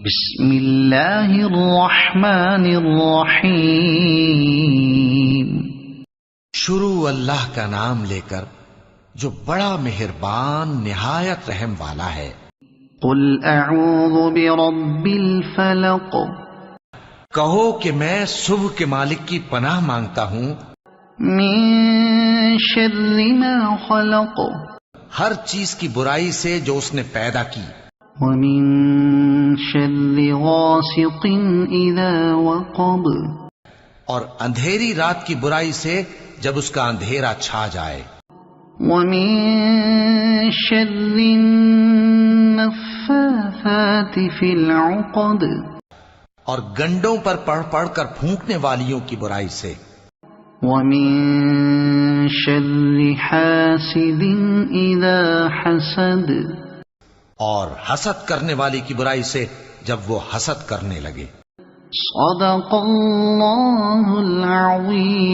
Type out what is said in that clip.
بسم اللہ الرحمن الرحیم شروع اللہ کا نام لے کر جو بڑا مہربان نہایت رحم والا ہے۔ قل اعوذ برب الفلق، کہو کہ میں صبح کے مالک کی پناہ مانگتا ہوں من شر ما خلق، ہر چیز کی برائی سے جو اس نے پیدا کی، ومن شر غاسق اذا وقب، اور اندھیری رات کی برائی سے جب اس کا اندھیرا چھا جائے، ومن شر النفاثات فی العقد، اور گنڈوں پر پڑھ پڑھ کر پھونکنے والیوں کی برائی سے، ومن شر حاسد اذا حسد، اور حسد کرنے والی کی برائی سے جب وہ حسد کرنے لگے۔ صدق اللہ العظیم۔